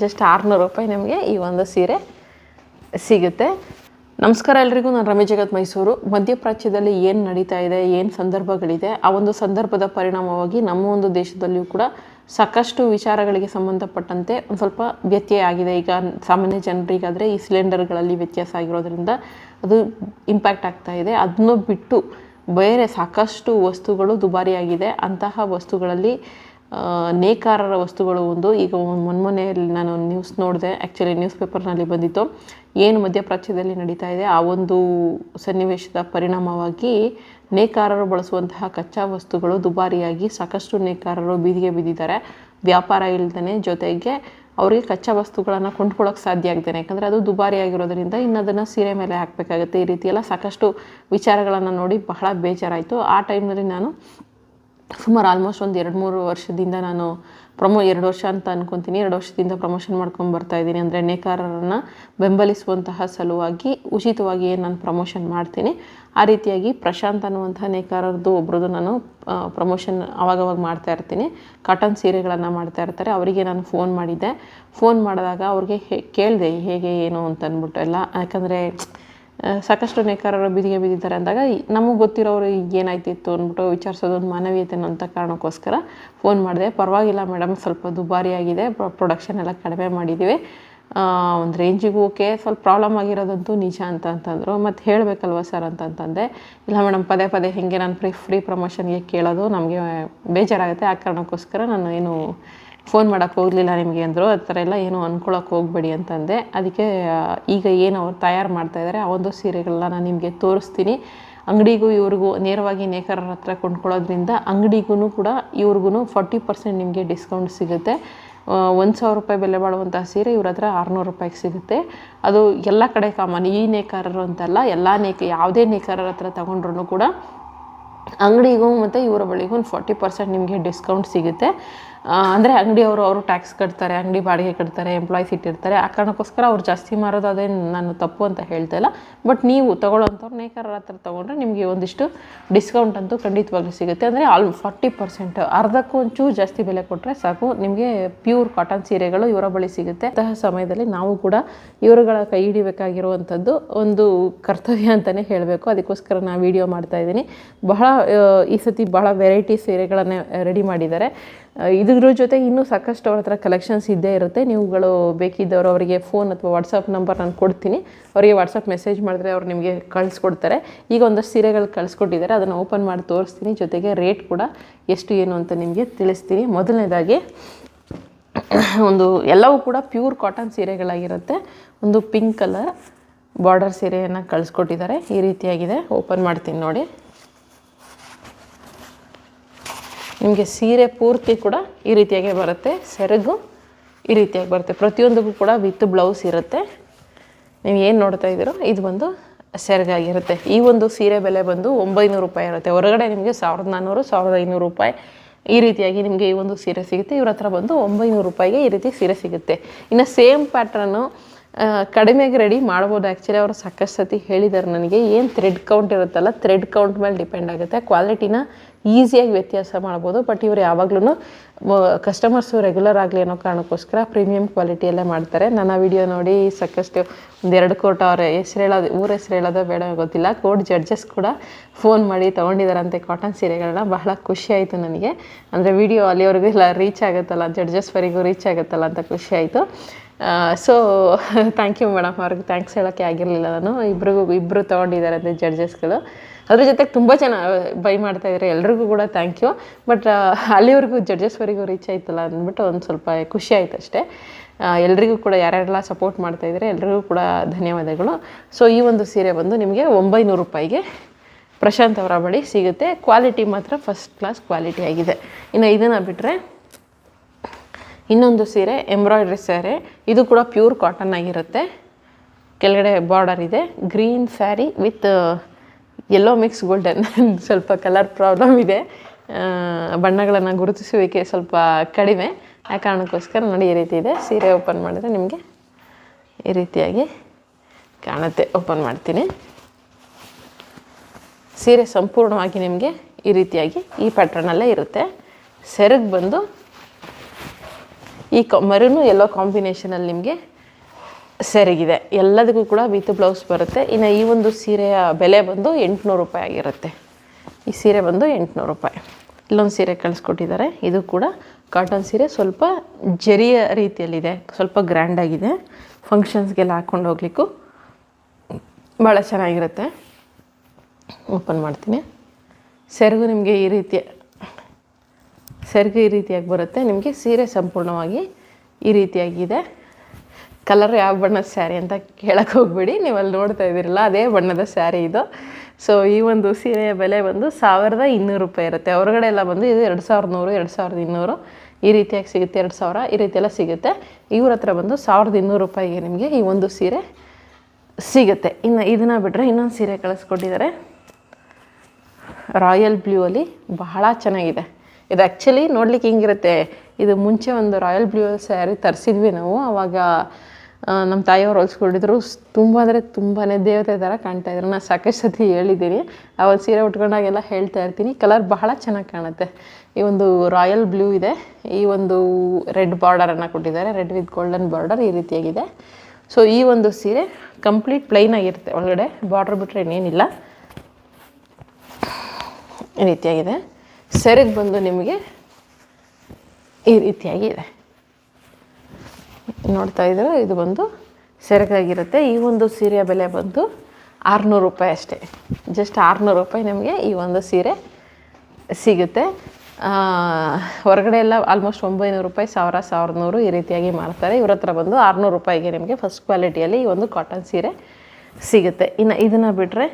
Just 600 ರೂಪಾಯಿ ನಿಮಗೆ ಈ ಒಂದು ಸೀರೆ ಸಿಗುತ್ತೆ. ನಮಸ್ಕಾರ ಎಲ್ರಿಗೂ, ನಾನು ರಮೇಶ್ ಜಗತ್ ಮೈಸೂರು. ಮಧ್ಯಪ್ರಾಚ್ಯದಲ್ಲಿ ಏನು ನಡೀತಾ ಇದೆ, ಏನು ಸಂದರ್ಭಗಳಿದೆ, ಆ ಒಂದು ಸಂದರ್ಭದ ಪರಿಣಾಮವಾಗಿ ನಮ್ಮ ಒಂದು ದೇಶದಲ್ಲಿಯೂ ಕೂಡ ಸಾಕಷ್ಟು ವಿಚಾರಗಳಿಗೆ ಸಂಬಂಧಪಟ್ಟಂತೆ ಒಂದು ಸ್ವಲ್ಪ ವ್ಯತ್ಯಯ ಆಗಿದೆ. ಈಗ ಸಾಮಾನ್ಯ ಜನರಿಗಾದರೆ ಈ ಸಿಲಿಂಡರ್ಗಳಲ್ಲಿ ವ್ಯತ್ಯಾಸ ಆಗಿರೋದ್ರಿಂದ ಅದು ಇಂಪ್ಯಾಕ್ಟ್ ಆಗ್ತಾ ಇದೆ. ಅದನ್ನು ಬಿಟ್ಟು ಬೇರೆ ಸಾಕಷ್ಟು ವಸ್ತುಗಳು ದುಬಾರಿಯಾಗಿದೆ. ಅಂತಹ ವಸ್ತುಗಳಲ್ಲಿ ನೇಕಾರರ ವಸ್ತುಗಳು ಒಂದು. ಈಗ ಮೊನ್ನೆಯಲ್ಲಿ ನಾನು ನ್ಯೂಸ್ ನೋಡಿದೆ, ಆ್ಯಕ್ಚುಲಿ ನ್ಯೂಸ್ ಪೇಪರ್ನಲ್ಲಿ ಬಂದಿತ್ತು. ಏನು ಮಧ್ಯಪ್ರಾಚ್ಯದಲ್ಲಿ ನಡೀತಾ ಇದೆ ಆ ಒಂದು ಸನ್ನಿವೇಶದ ಪರಿಣಾಮವಾಗಿ ನೇಕಾರರು ಬಳಸುವಂತಹ ಕಚ್ಚಾ ವಸ್ತುಗಳು ದುಬಾರಿಯಾಗಿ ಸಾಕಷ್ಟು ನೇಕಾರರು ಬೀದಿಗೆ ಬಿದ್ದಿದ್ದಾರೆ. ವ್ಯಾಪಾರ ಇಲ್ದೇ, ಜೊತೆಗೆ ಅವರಿಗೆ ಕಚ್ಚಾ ವಸ್ತುಗಳನ್ನು ಕೊಂಡ್ಕೊಳ್ಳೋಕೆ ಸಾಧ್ಯ ಆಗ್ತಾನೆ. ಯಾಕಂದರೆ ಅದು ದುಬಾರಿ ಆಗಿರೋದ್ರಿಂದ ಇನ್ನು ಅದನ್ನು ಸೀರೆ ಮೇಲೆ ಹಾಕಬೇಕಾಗುತ್ತೆ. ಈ ರೀತಿಯೆಲ್ಲ ಸಾಕಷ್ಟು ವಿಚಾರಗಳನ್ನು ನೋಡಿ ಬಹಳ ಬೇಜಾರಾಯಿತು. ಆ ಟೈಮ್ನಲ್ಲಿ ನಾನು ಸುಮಾರು ಆಲ್ಮೋಸ್ಟ್ ಒಂದು 2-3 ವರ್ಷದಿಂದ ನಾನು 2 ವರ್ಷ ಅಂತ ಅನ್ಕೊತೀನಿ, 2 ವರ್ಷದಿಂದ ಪ್ರಮೋಷನ್ ಮಾಡ್ಕೊಂಡು ಬರ್ತಾಯಿದ್ದೀನಿ. ಅಂದರೆ ನೇಕಾರರನ್ನು ಬೆಂಬಲಿಸುವಂತಹ ಸಲುವಾಗಿ ಉಚಿತವಾಗಿ ಏನು ನಾನು ಪ್ರಮೋಷನ್ ಮಾಡ್ತೀನಿ, ಆ ರೀತಿಯಾಗಿ ಪ್ರಶಾಂತ್ ಅನ್ನುವಂಥ ನೇಕಾರರದ್ದು ಒಬ್ರದ್ದು ನಾನು ಪ್ರಮೋಷನ್ ಅವಾಗವಾಗ ಮಾಡ್ತಾ ಇರ್ತೀನಿ. ಕಾಟನ್ ಸೀರೆಗಳನ್ನು ಮಾಡ್ತಾ ಇರ್ತಾರೆ. ಅವರಿಗೆ ನಾನು ಫೋನ್ ಮಾಡಿದ್ದೆ. ಫೋನ್ ಮಾಡಿದಾಗ ಅವ್ರಿಗೆ ಕೇಳಿದೆ ಹೇಗೆ ಏನು ಅಂತ ಅಂದ್ಬಿಟ್ಟು ಎಲ್ಲ. ಯಾಕಂದರೆ ಸಾಕಷ್ಟು ನೇಕಾರರು ಬೀದಿಗೆ ಬಿದ್ದಿದ್ದಾರೆ ಅಂದಾಗ ನಮಗೆ ಗೊತ್ತಿರೋರು ಏನಾಯ್ತಿತ್ತು ಅಂದ್ಬಿಟ್ಟು ವಿಚಾರಿಸೋದೊಂದು ಮಾನವೀಯತೆ ಅಂತ ಕಾರಣಕ್ಕೋಸ್ಕರ ಫೋನ್ ಮಾಡಿದೆ. ಪರವಾಗಿಲ್ಲ ಮೇಡಮ್, ಸ್ವಲ್ಪ ದುಬಾರಿಯಾಗಿದೆ, ಪ್ರೊಡಕ್ಷನ್ ಎಲ್ಲ ಕಡಿಮೆ ಮಾಡಿದ್ದೀವಿ, ಒಂದು ರೇಂಜಿಗೂ ಓಕೆ, ಸ್ವಲ್ಪ ಪ್ರಾಬ್ಲಮ್ ಆಗಿರೋದಂತೂ ನಿಜ ಅಂತಂದರು. ಮತ್ತು ಹೇಳಬೇಕಲ್ವ ಸರ್ ಅಂತಂದೆ. ಇಲ್ಲ ಮೇಡಮ್, ಪದೇ ಪದೇ ಹೀಗೆ ನಾನು ಫ್ರೀ ಪ್ರಮೋಷನ್ಗೆ ಕೇಳೋದು ನಮಗೆ ಬೇಜಾರಾಗುತ್ತೆ, ಆ ಕಾರಣಕ್ಕೋಸ್ಕರ ನಾನು ಏನು ಫೋನ್ ಮಾಡೋಕ್ಕೆ ಹೋಗಲಿಲ್ಲ ನಿಮಗೆ ಅಂದರು. ಆ ಥರ ಎಲ್ಲ ಏನೂ ಅಂದ್ಕೊಳ್ಳೋಕೆ ಹೋಗಬೇಡಿ ಅಂತಂದೆ. ಅದಕ್ಕೆ ಈಗ ಏನು ಅವ್ರು ತಯಾರು ಮಾಡ್ತಾಯಿದ್ದಾರೆ ಆ ಒಂದು ಸೀರೆಗಳನ್ನ ನಾನು ನಿಮಗೆ ತೋರಿಸ್ತೀನಿ. ಅಂಗಡಿಗೂ ಇವ್ರಿಗೂ ನೇರವಾಗಿ ನೇಕಾರರ ಹತ್ರ ಕೊಂಡ್ಕೊಳ್ಳೋದ್ರಿಂದ ಅಂಗಡಿಗೂ ಕೂಡ ಇವ್ರಿಗೂ 40% ನಿಮಗೆ ಡಿಸ್ಕೌಂಟ್ ಸಿಗುತ್ತೆ. 1,000 ರೂಪಾಯಿ ಬೆಲೆ ಬಾಳುವಂಥ ಸೀರೆ ಇವ್ರ ಹತ್ರ 600 ರೂಪಾಯಿಗೆ ಸಿಗುತ್ತೆ. ಅದು ಎಲ್ಲ ಕಡೆ ಕಾಮನ್. ಈ ನೇಕಾರರು ಅಂತಲ್ಲ, ಎಲ್ಲ ಯಾವುದೇ ನೇಕಾರರ ಹತ್ರ ತೊಗೊಂಡ್ರೂ ಕೂಡ ಅಂಗಡಿಗೂ ಮತ್ತು ಇವರ ಬಳಿಗೂ 40% ನಿಮಗೆ ಡಿಸ್ಕೌಂಟ್ ಸಿಗುತ್ತೆ. ಅಂದರೆ ಅಂಗಡಿಯವರು ಟ್ಯಾಕ್ಸ್ ಕಟ್ತಾರೆ, ಅಂಗಡಿ ಬಾಡಿಗೆ ಕಟ್ತಾರೆ, ಎಂಪ್ಲಾಯ್ಸ್ ಇಟ್ಟಿರ್ತಾರೆ. ಆ ಕಾರಣಕ್ಕೋಸ್ಕರ ಅವ್ರು ಜಾಸ್ತಿ ಮಾರೋದು ಅದೇನು ನಾನು ತಪ್ಪು ಅಂತ ಹೇಳ್ತಾ ಇಲ್ಲ. ಬಟ್ ನೀವು ತೊಗೊಳ್ಳೋಂಥವ್ರು ನೇಕಾರರ ಹತ್ರ ತೊಗೊಂಡ್ರೆ ನಿಮಗೆ ಒಂದಿಷ್ಟು ಡಿಸ್ಕೌಂಟ್ ಅಂತೂ ಖಂಡಿತವಾಗ್ಲೂ ಸಿಗುತ್ತೆ. ಅಂದರೆ 40%, ಅರ್ಧಕ್ಕೂ ಒಂಚೂರು ಜಾಸ್ತಿ ಬೆಲೆ ಕೊಟ್ಟರೆ ಸಾಕು, ನಿಮಗೆ ಪ್ಯೂರ್ ಕಾಟನ್ ಸೀರೆಗಳು ಇವರ ಬಳಿ ಸಿಗುತ್ತೆ. ಅಂತಹ ಸಮಯದಲ್ಲಿ ನಾವು ಕೂಡ ಇವರುಗಳ ಕೈ ಹಿಡಿಬೇಕಾಗಿರುವಂಥದ್ದು ಒಂದು ಕರ್ತವ್ಯ ಅಂತಲೇ ಹೇಳಬೇಕು. ಅದಕ್ಕೋಸ್ಕರ ನಾನು ವಿಡಿಯೋ ಮಾಡ್ತಾಯಿದ್ದೀನಿ. ಈ ಸತಿ ಬಹಳ ವೆರೈಟಿ ಸೀರೆಗಳನ್ನೇ ರೆಡಿ ಮಾಡಿದ್ದಾರೆ. ಇದ್ರ ಜೊತೆಗೆ ಇನ್ನೂ ಸಾಕಷ್ಟು ಅವ್ರ ಹತ್ರ ಕಲೆಕ್ಷನ್ಸ್ ಇದ್ದೇ ಇರುತ್ತೆ. ನೀವುಗಳು ಬೇಕಿದ್ದವರು ಅವರಿಗೆ ಫೋನ್ ಅಥವಾ ವಾಟ್ಸಪ್ ನಂಬರ್ ನಾನು ಕೊಡ್ತೀನಿ. ಅವರಿಗೆ ವಾಟ್ಸಪ್ ಮೆಸೇಜ್ ಮಾಡಿದ್ರೆ ಅವ್ರು ನಿಮಗೆ ಕಳಿಸ್ಕೊಡ್ತಾರೆ. ಈಗ ಒಂದಷ್ಟು ಸೀರೆಗಳು ಕಳಿಸ್ಕೊಟ್ಟಿದ್ದಾರೆ, ಅದನ್ನು ಓಪನ್ ಮಾಡಿ ತೋರಿಸ್ತೀನಿ. ಜೊತೆಗೆ ರೇಟ್ ಕೂಡ ಎಷ್ಟು ಏನು ಅಂತ ನಿಮಗೆ ತಿಳಿಸ್ತೀನಿ. ಮೊದಲನೇದಾಗಿ ಎಲ್ಲವೂ ಕೂಡ ಪ್ಯೂರ್ ಕಾಟನ್ ಸೀರೆಗಳಾಗಿರುತ್ತೆ. ಒಂದು ಪಿಂಕ್ ಕಲರ್ ಬಾರ್ಡರ್ ಸೀರೆಯನ್ನು ಕಳಿಸ್ಕೊಟ್ಟಿದ್ದಾರೆ. ಈ ರೀತಿಯಾಗಿದೆ. ಓಪನ್ ಮಾಡ್ತೀನಿ ನೋಡಿ. ನಿಮಗೆ ಸೀರೆ ಪೂರ್ತಿ ಕೂಡ ಈ ರೀತಿಯಾಗಿ ಬರುತ್ತೆ. ಸೆರಗು ಈ ರೀತಿಯಾಗಿ ಬರುತ್ತೆ. ಪ್ರತಿಯೊಂದಕ್ಕೂ ಕೂಡ ವಿತ್ ಬ್ಲೌಸ್ ಇರುತ್ತೆ. ನೀವು ಏನು ನೋಡ್ತಾ ಇದ್ದೀರೋ ಇದು ಬಂದು ಸೆರಗಾಗಿರುತ್ತೆ. ಈ ಒಂದು ಸೀರೆ ಬೆಲೆ ಬಂದು 900 ರೂಪಾಯಿ ಇರುತ್ತೆ. ಹೊರಗಡೆ ನಿಮಗೆ 1400, 1500 ರೂಪಾಯಿ ಈ ರೀತಿಯಾಗಿ ನಿಮಗೆ ಈ ಒಂದು ಸೀರೆ ಸಿಗುತ್ತೆ. ಇವ್ರ ಹತ್ರ ಬಂದು 900 ರೂಪಾಯಿಗೆ ಈ ರೀತಿ ಸೀರೆ ಸಿಗುತ್ತೆ. ಇನ್ನು ಸೇಮ್ ಪ್ಯಾಟ್ರನ್ನು ಕಡಿಮೆಗೆ ರೆಡಿ ಮಾಡ್ಬೋದು. ಆ್ಯಕ್ಚುಲಿ ಅವರು ಸಾಕಷ್ಟು ಸತಿ ಹೇಳಿದ್ದಾರೆ ನನಗೆ. ಏನು ಥ್ರೆಡ್ ಕೌಂಟ್ ಇರುತ್ತಲ್ಲ, ಥ್ರೆಡ್ ಕೌಂಟ್ ಮೇಲೆ ಡಿಪೆಂಡ್ ಆಗುತ್ತೆ. ಕ್ವಾಲಿಟಿನ ಈಸಿಯಾಗಿ ವ್ಯತ್ಯಾಸ ಮಾಡ್ಬೋದು. ಬಟ್ ಇವರು ಯಾವಾಗಲೂ ಕಸ್ಟಮರ್ಸು ರೆಗ್ಯುಲರ್ ಆಗಲಿ ಅನ್ನೋ ಕಾರಣಕ್ಕೋಸ್ಕರ ಪ್ರೀಮಿಯಂ ಕ್ವಾಲಿಟಿಯಲ್ಲೇ ಮಾಡ್ತಾರೆ. ನನ್ನ ವಿಡಿಯೋ ನೋಡಿ ಸಾಕಷ್ಟು 1-2 ಕೋಟ್ ಅವ್ರ ಊರ ಹೆಸರು ಹೇಳೋದು ಬೇಡ ಗೊತ್ತಿಲ್ಲ, ಕೋರ್ಟ್ ಜಡ್ಜಸ್ ಕೂಡ ಫೋನ್ ಮಾಡಿ ತೊಗೊಂಡಿದ್ದಾರಂತೆ ಕಾಟನ್ ಸೀರೆಗಳನ್ನ. ಬಹಳ ಖುಷಿ ಆಯಿತು ನನಗೆ. ಅಂದರೆ ವಿಡಿಯೋ ಅಲ್ಲಿವರೆಗೂ ಎಲ್ಲ ರೀಚ್ ಆಗುತ್ತಲ್ಲ, ಜಡ್ಜಸ್ವರೆಗೂ ರೀಚ್ ಆಗುತ್ತಲ್ಲ ಅಂತ ಖುಷಿ ಆಯಿತು. So thank you madam. ಅವ್ರಿಗೆ ಥ್ಯಾಂಕ್ಸ್ ಹೇಳೋಕ್ಕೆ ಆಗಿರಲಿಲ್ಲ ನಾನು. ಇಬ್ಬರು ತೊಗೊಂಡಿದ್ದಾರೆ ಅಂದರೆ ಜಡ್ಜಸ್ಗಳು. ಅದ್ರ ಜೊತೆಗೆ ತುಂಬ ಜನ ಬೈ ಮಾಡ್ತಾಯಿದ್ದಾರೆ. ಎಲ್ರಿಗೂ ಕೂಡ ಥ್ಯಾಂಕ್ ಯು. ಬಟ್ ಅಲ್ಲಿವರೆಗೂ ಜಡ್ಜಸ್ವರೆಗೂ ರೀಚ್ ಆಯ್ತಲ್ಲ ಅಂದ್ಬಿಟ್ಟು ಒಂದು ಸ್ವಲ್ಪ ಖುಷಿ ಆಯಿತು ಅಷ್ಟೇ. ಎಲ್ರಿಗೂ ಕೂಡ ಯಾರ್ಯಾರೆಲ್ಲ ಸಪೋರ್ಟ್ ಮಾಡ್ತಾಯಿದ್ದಾರೆ ಎಲ್ರಿಗೂ ಕೂಡ ಧನ್ಯವಾದಗಳು. ಸೊ ಈ ಒಂದು ಸೀರೆ ಬಂದು ನಿಮಗೆ 900 ರೂಪಾಯಿಗೆ ಪ್ರಶಾಂತ್ ಅವರ ಬಳಿ ಸಿಗುತ್ತೆ. ಕ್ವಾಲಿಟಿ ಮಾತ್ರ ಫಸ್ಟ್ ಕ್ಲಾಸ್ ಕ್ವಾಲಿಟಿ ಆಗಿದೆ. ಇನ್ನು ಇದನ್ನು ಬಿಟ್ಟರೆ ಇನ್ನೊಂದು ಸೀರೆ ಎಂಬ್ರಾಯ್ಡ್ರಿ ಸೀರೆ. ಇದು ಕೂಡ ಪ್ಯೂರ್ ಕಾಟನ್ ಆಗಿರುತ್ತೆ. ಕೆಳಗಡೆ ಬಾರ್ಡರ್ ಇದೆ. Green sari with yellow mix golden. ಸ್ವಲ್ಪ ಕಲರ್ ಪ್ರಾಬ್ಲಮ್ ಇದೆ, ಬಣ್ಣಗಳನ್ನು ಗುರುತಿಸುವಿಕೆ ಸ್ವಲ್ಪ ಕಡಿಮೆ. ಆ ಕಾರಣಕ್ಕೋಸ್ಕರ ನೋಡಿ ಈ ರೀತಿ ಇದೆ. ಸೀರೆ ಓಪನ್ ಮಾಡಿದ್ರೆ ನಿಮಗೆ ಈ ರೀತಿಯಾಗಿ ಕಾಣುತ್ತೆ. ಓಪನ್ ಮಾಡ್ತೀನಿ. ಸೀರೆ ಸಂಪೂರ್ಣವಾಗಿ ನಿಮಗೆ ಈ ರೀತಿಯಾಗಿ ಈ ಪ್ಯಾಟ್ರನಲ್ಲೇ ಇರುತ್ತೆ. ಸೆರಗು ಬಂದು ಈ ಮೆರೂನು ಎಲ್ಲೋ ಕಾಂಬಿನೇಷನಲ್ಲಿ ನಿಮಗೆ ಸೆರಗಿದೆ. ಎಲ್ಲದಕ್ಕೂ ಕೂಡ ವಿತ್ ಬ್ಲೌಸ್ ಬರುತ್ತೆ. ಇನ್ನು ಈ ಒಂದು ಸೀರೆಯ ಬೆಲೆ ಬಂದು 800 ರೂಪಾಯಿ ಆಗಿರುತ್ತೆ. ಈ ಸೀರೆ ಬಂದು 800 ರೂಪಾಯಿ. ಇಲ್ಲೊಂದು ಸೀರೆ ಕಳಿಸ್ಕೊಟ್ಟಿದ್ದಾರೆ. ಇದು ಕೂಡ ಕಾಟನ್ ಸೀರೆ, ಸ್ವಲ್ಪ ಜರಿಯ ರೀತಿಯಲ್ಲಿದೆ, ಸ್ವಲ್ಪ ಗ್ರ್ಯಾಂಡಾಗಿದೆ. ಫಂಕ್ಷನ್ಸ್ಗೆಲ್ಲ ಹಾಕ್ಕೊಂಡು ಹೋಗ್ಲಿಕ್ಕೂ ಭಾಳ ಚೆನ್ನಾಗಿರುತ್ತೆ. ಓಪನ್ ಮಾಡ್ತೀನಿ. ಸೆರಗು ನಿಮಗೆ ಈ ರೀತಿಯಾಗಿ ಬರುತ್ತೆ. ನಿಮಗೆ ಸೀರೆ ಸಂಪೂರ್ಣವಾಗಿ ಈ ರೀತಿಯಾಗಿದೆ. ಕಲರ್ ಯಾವ ಬಣ್ಣದ ಸ್ಯಾರಿ ಅಂತ ಕೇಳಕ್ಕೆ ಹೋಗ್ಬೇಡಿ, ನೀವು ಅಲ್ಲಿ ನೋಡ್ತಾ ಇದ್ದೀರಲ್ಲ ಅದೇ ಬಣ್ಣದ ಸ್ಯಾರಿ ಇದು. ಸೊ ಈ ಒಂದು ಸೀರೆಯ ಬೆಲೆ ಬಂದು 1200 ರೂಪಾಯಿ ಇರುತ್ತೆ. ಹೊರಗಡೆ ಎಲ್ಲ ಬಂದು ಇದು 2100, 2200 ಈ ರೀತಿಯಾಗಿ ಸಿಗುತ್ತೆ. 2000 ಈ ರೀತಿಯೆಲ್ಲ ಸಿಗುತ್ತೆ. ಇವ್ರ ಹತ್ರ ಬಂದು 1200 ರೂಪಾಯಿಗೆ ನಿಮಗೆ ಈ ಒಂದು ಸೀರೆ ಸಿಗುತ್ತೆ. ಇನ್ನು ಇದನ್ನು ಬಿಟ್ಟರೆ ಇನ್ನೊಂದು ಸೀರೆ ಕಳಿಸ್ಕೊಟ್ಟಿದ್ದಾರೆ. ರಾಯಲ್ ಬ್ಲೂ ಅಲ್ಲಿ ಬಹಳ ಚೆನ್ನಾಗಿದೆ. ಇದು ಆ್ಯಕ್ಚುಲಿ ನೋಡ್ಲಿಕ್ಕೆ ಹಿಂಗಿರುತ್ತೆ. ಇದು ಮುಂಚೆ ಒಂದು ರಾಯಲ್ ಬ್ಲೂ ಸ್ಯಾರಿ ತರಿಸಿದ್ವಿ ನಾವು. ಆವಾಗ ನಮ್ಮ ತಾಯಿಯವ್ರು ಹೊಲ್ಸ್ಕೊಂಡಿದ್ರು. ತುಂಬ ಅಂದರೆ ತುಂಬಾ ದೇವತೆ ಥರ ಕಾಣ್ತಾಯಿದ್ರು. ನಾನು ಸಾಕಷ್ಟು ಸತಿ ಹೇಳಿದ್ದೀನಿ. ಆ ಒಂದು ಸೀರೆ ಉಟ್ಕೊಂಡಾಗೆಲ್ಲ ಹೇಳ್ತಾ ಇರ್ತೀನಿ. ಕಲರ್ ಬಹಳ ಚೆನ್ನಾಗಿ ಕಾಣುತ್ತೆ. ಈ ಒಂದು ರಾಯಲ್ ಬ್ಲೂ ಇದೆ. ಈ ಒಂದು ರೆಡ್ ಬಾರ್ಡರನ್ನು ಕೊಟ್ಟಿದ್ದಾರೆ. ರೆಡ್ ವಿತ್ ಗೋಲ್ಡನ್ ಬಾರ್ಡರ್ ಈ ರೀತಿಯಾಗಿದೆ. ಸೊ ಈ ಒಂದು ಸೀರೆ ಕಂಪ್ಲೀಟ್ ಪ್ಲೈನ್ ಆಗಿರುತ್ತೆ. ಒಳಗಡೆ ಬಾರ್ಡರ್ ಬಿಟ್ಟರೆ ಇನ್ನೇನಿಲ್ಲ. ಈ ರೀತಿಯಾಗಿದೆ. ಸೆರಗು ಬಂದು ನಿಮಗೆ ಈ ರೀತಿಯಾಗಿದೆ. ನೋಡ್ತಾ ಇದ್ರೆ ಇದು ಬಂದು ಸೆರಗಾಗಿರುತ್ತೆ. ಈ ಒಂದು ಸೀರೆಯ ಬೆಲೆ ಬಂದು 600 ರೂಪಾಯಿ ಅಷ್ಟೇ. ಜಸ್ಟ್ 600 ರೂಪಾಯಿ ನಿಮಗೆ ಈ ಒಂದು ಸೀರೆ ಸಿಗುತ್ತೆ. ಹೊರಗಡೆ ಎಲ್ಲ ಆಲ್ಮೋಸ್ಟ್ 900 ರೂಪಾಯಿ, 1000, 1100 ಈ ರೀತಿಯಾಗಿ ಮಾರ್ತಾರೆ. ಇವ್ರ ಹತ್ರ ಬಂದು 600 ರೂಪಾಯಿಗೆ ನಿಮಗೆ ಫಸ್ಟ್ ಕ್ವಾಲಿಟಿಯಲ್ಲಿ ಈ ಒಂದು ಕಾಟನ್ ಸೀರೆ ಸಿಗುತ್ತೆ. ಇನ್ನು ಇದನ್ನು ಬಿಟ್ಟರೆ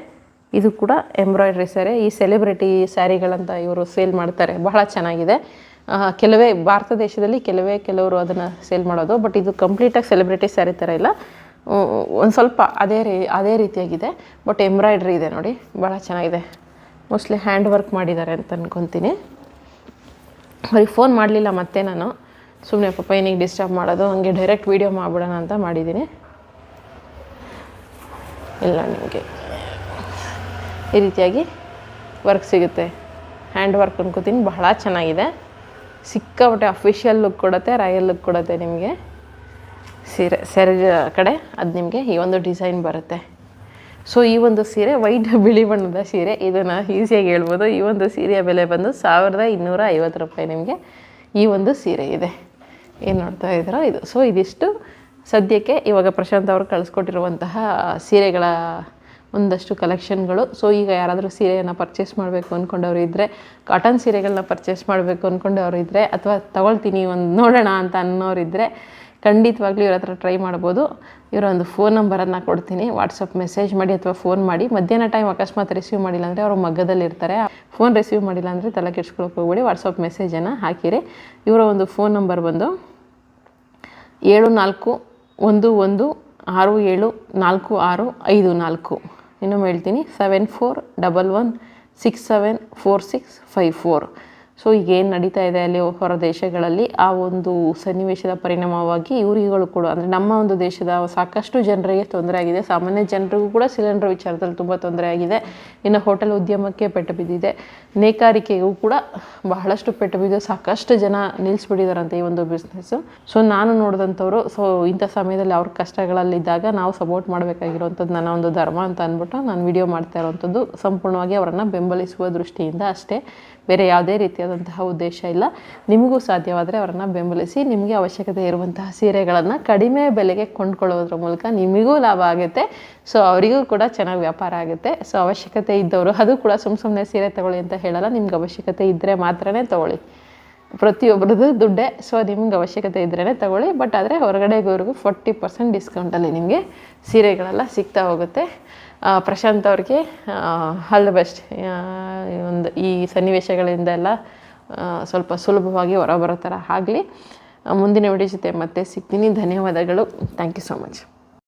ಇದು ಕೂಡ ಎಂಬ್ರಾಯ್ಡ್ರಿ ಸ್ಯಾರಿ. ಈ ಸೆಲೆಬ್ರಿಟಿ ಸ್ಯಾರಿಗಳಂತ ಇವರು ಸೇಲ್ ಮಾಡ್ತಾರೆ. ಬಹಳ ಚೆನ್ನಾಗಿದೆ. ಕೆಲವೇ ಭಾರತ ದೇಶದಲ್ಲಿ ಕೆಲವರು ಅದನ್ನು ಸೇಲ್ ಮಾಡೋದು. ಬಟ್ ಇದು ಕಂಪ್ಲೀಟಾಗಿ ಸೆಲೆಬ್ರಿಟಿ ಸ್ಯಾರಿ ಥರ ಇಲ್ಲ. ಒಂದು ಸ್ವಲ್ಪ ಅದೇ ರೀತಿಯಾಗಿದೆ. ಬಟ್ ಎಂಬ್ರಾಯ್ಡ್ರಿ ಇದೆ ನೋಡಿ, ಭಾಳ ಚೆನ್ನಾಗಿದೆ. ಮೋಸ್ಟ್ಲಿ ಹ್ಯಾಂಡ್ ವರ್ಕ್ ಮಾಡಿದ್ದಾರೆ ಅಂತ ಅಂದ್ಕೊತೀನಿ. ಅವ್ರಿಗೆ ಫೋನ್ ಮಾಡಲಿಲ್ಲ ಮತ್ತೆ ನಾನು, ಸುಮ್ಮನೆ ಪಾಪ ಏನಿಗೆ ಡಿಸ್ಟರ್ಬ್ ಮಾಡೋದು, ಹಂಗೆ ಡೈರೆಕ್ಟ್ ವೀಡಿಯೋ ಮಾಡಿಬಿಡೋಣ ಅಂತ ಮಾಡಿದ್ದೀನಿ. ಇಲ್ಲ, ನಿಮಗೆ ಈ ರೀತಿಯಾಗಿ ವರ್ಕ್ ಸಿಗುತ್ತೆ. ಹ್ಯಾಂಡ್ ವರ್ಕ್ ಅನ್ಕೋತೀನಿ. ಬಹಳ ಚೆನ್ನಾಗಿದೆ. ಸಿಕ್ಕಾಪಟ್ಟೆ ಅಫಿಷಿಯಲ್ ಲುಕ್ ಕೊಡುತ್ತೆ, ರಾಯಲ್ ಲುಕ್ ಕೊಡುತ್ತೆ ನಿಮಗೆ. ಸೆರಗ ಕಡೆ ಅದು ನಿಮಗೆ ಈ ಒಂದು ಡಿಸೈನ್ ಬರುತ್ತೆ. ಸೊ ಈ ಒಂದು ಸೀರೆ ವೈಟ್ ಬಿಳಿ ಬಣ್ಣದ ಸೀರೆ. ಇದನ್ನು ಈಸಿಯಾಗಿ ಹೇಳ್ಬೋದು. ಈ ಒಂದು ಸೀರೆಯ ಬೆಲೆ ಬಂದು 1250 ರೂಪಾಯಿ ನಿಮಗೆ ಈ ಒಂದು ಸೀರೆ ಇದೆ. ಏನು ನೋಡ್ತಾ ಇದ್ದೀರೋ ಇದು. ಸೊ ಇದಿಷ್ಟು ಸದ್ಯಕ್ಕೆ ಇವಾಗ ಪ್ರಶಾಂತ್ ಅವರು ಕಳಿಸ್ಕೊಟ್ಟಿರುವಂತಹ ಸೀರೆಗಳ ಒಂದಷ್ಟು ಕಲೆಕ್ಷನ್ಗಳು. ಸೊ ಈಗ ಯಾರಾದರೂ ಸೀರೆಯನ್ನು ಪರ್ಚೇಸ್ ಮಾಡಬೇಕು ಅಂದ್ಕೊಂಡವ್ರು ಇದ್ದರೆ, ಕಾಟನ್ ಸೀರೆಗಳನ್ನ ಪರ್ಚೇಸ್ ಮಾಡಬೇಕು ಅಂದ್ಕೊಂಡವ್ರು ಇದ್ದರೆ, ಅಥವಾ ತೊಗೊಳ್ತೀನಿ ಒಂದು ನೋಡೋಣ ಅಂತ ಅನ್ನೋರಿದ್ದರೆ ಖಂಡಿತವಾಗ್ಲೂ ಇವ್ರ ಹತ್ರ ಟ್ರೈ ಮಾಡ್ಬೋದು. ಇವರ ಒಂದು ಫೋನ್ ನಂಬರನ್ನು ಕೊಡ್ತೀನಿ. ವಾಟ್ಸಪ್ ಮೆಸೇಜ್ ಮಾಡಿ ಅಥವಾ ಫೋನ್ ಮಾಡಿ. ಮಧ್ಯಾಹ್ನ ಟೈಮ್ ಅಕಸ್ಮಾತ್ ರಿಸೀವ್ ಮಾಡಿಲ್ಲ ಅಂದರೆ ಅವರು ಮಗ್ಗದಲ್ಲಿರ್ತಾರೆ. ಫೋನ್ ರಿಸೀವ್ ಮಾಡಿಲ್ಲ ಅಂದರೆ ತಲೆ ಕೆಡ್ಸ್ಕೊಳಕ್ಕೆ ಹೋಗ್ಬೇಡಿ. ವಾಟ್ಸಪ್ ಮೆಸೇಜನ್ನು ಹಾಕಿರಿ. ಇವರ ಒಂದು ಫೋನ್ ನಂಬರ್ ಬಂದು 7411674654. ಇನ್ನೊಮ್ಮೆ ಹೇಳ್ತೀನಿ, 7411674654. ಸೊ ಈಗ ಏನು ನಡೀತಾ ಇದೆ ಅಲ್ಲಿ ಹೊರ ದೇಶಗಳಲ್ಲಿ, ಆ ಒಂದು ಸನ್ನಿವೇಶದ ಪರಿಣಾಮವಾಗಿ ಇವರುಗಳು ಕೂಡ, ಅಂದರೆ ನಮ್ಮ ಒಂದು ದೇಶದ ಸಾಕಷ್ಟು ಜನರಿಗೆ ತೊಂದರೆ ಆಗಿದೆ. ಸಾಮಾನ್ಯ ಜನರಿಗೂ ಕೂಡ ಸಿಲಿಂಡರ್ ವಿಚಾರದಲ್ಲಿ ತುಂಬ ತೊಂದರೆ ಆಗಿದೆ. ಇನ್ನು ಹೋಟೆಲ್ ಉದ್ಯಮಕ್ಕೆ ಪೆಟ್ಟು ಬಿದ್ದಿದೆ. ನೇಕಾರಿಕೆಗೂ ಕೂಡ ಬಹಳಷ್ಟು ಪೆಟ್ಟು ಬಿದ್ದು ಸಾಕಷ್ಟು ಜನ ನಿಲ್ಲಿಸ್ಬಿಟ್ಟಿದ್ದಾರಂತೆ ಈ ಒಂದು ಬಿಸ್ನೆಸ್ಸು. ಸೊ ನಾನು ನೋಡಿದಂಥವ್ರು, ಸೊ ಇಂಥ ಸಮಯದಲ್ಲಿ ಅವ್ರ ಕಷ್ಟಗಳಲ್ಲಿದ್ದಾಗ ನಾವು ಸಪೋರ್ಟ್ ಮಾಡಬೇಕಾಗಿರುವಂಥದ್ದು ನನ್ನ ಒಂದು ಧರ್ಮ ಅಂತ ಅಂದ್ಬಿಟ್ಟು ನಾನು ವಿಡಿಯೋ ಮಾಡ್ತಾ ಇರೋವಂಥದ್ದು. ಸಂಪೂರ್ಣವಾಗಿ ಅವರನ್ನು ಬೆಂಬಲಿಸುವ ದೃಷ್ಟಿಯಿಂದ ಅಷ್ಟೇ, ಬೇರೆ ಯಾವುದೇ ರೀತಿಯಾದಂತಹ ಉದ್ದೇಶ ಇಲ್ಲ. ನಿಮಗೂ ಸಾಧ್ಯವಾದರೆ ಅವರನ್ನು ಬೆಂಬಲಿಸಿ. ನಿಮಗೆ ಅವಶ್ಯಕತೆ ಇರುವಂತಹ ಸೀರೆಗಳನ್ನು ಕಡಿಮೆ ಬೆಲೆಗೆ ಕೊಂಡ್ಕೊಳ್ಳೋದ್ರ ಮೂಲಕ ನಿಮಗೂ ಲಾಭ ಆಗುತ್ತೆ. ಸೊ ಅವರಿಗೂ ಕೂಡ ಚೆನ್ನಾಗಿ ವ್ಯಾಪಾರ ಆಗುತ್ತೆ. ಸೊ ಅವಶ್ಯಕತೆ ಇದ್ದವರು, ಅದು ಕೂಡ ಸುಮ್ಮನೆ ಸೀರೆ ತಗೊಳ್ಳಿ ಅಂತ ಹೇಳಲ್ಲ. ನಿಮ್ಗೆ ಅವಶ್ಯಕತೆ ಇದ್ದರೆ ಮಾತ್ರನೇ ತೊಗೊಳ್ಳಿ. ಪ್ರತಿಯೊಬ್ಬರದ್ದು ದುಡ್ಡೇ. ಸೊ ನಿಮ್ಗೆ ಅವಶ್ಯಕತೆ ಇದ್ರೇ ತಗೊಳ್ಳಿ. ಬಟ್ ಆದರೆ ಹೊರಗಡೆಗೋರ್ಗೂ 40% ಡಿಸ್ಕೌಂಟಲ್ಲಿ ನಿಮಗೆ ಸೀರೆಗಳೆಲ್ಲ ಸಿಗ್ತಾ ಹೋಗುತ್ತೆ. ಪ್ರಶಾಂತ್ ಅವ್ರಿಗೆ ಆಲ್ ದ ಬೆಸ್ಟ್. ಈ ಸನ್ನಿವೇಶಗಳಿಂದ ಎಲ್ಲ ಸ್ವಲ್ಪ ಸುಲಭವಾಗಿ ಹೊರಬರೋ ಥರ ಆಗಲಿ. ಮುಂದಿನ ವಿಡಿಯೋ ಜೊತೆ ಮತ್ತೆ ಸಿಗ್ತೀನಿ. ಧನ್ಯವಾದಗಳು. Thank you so much.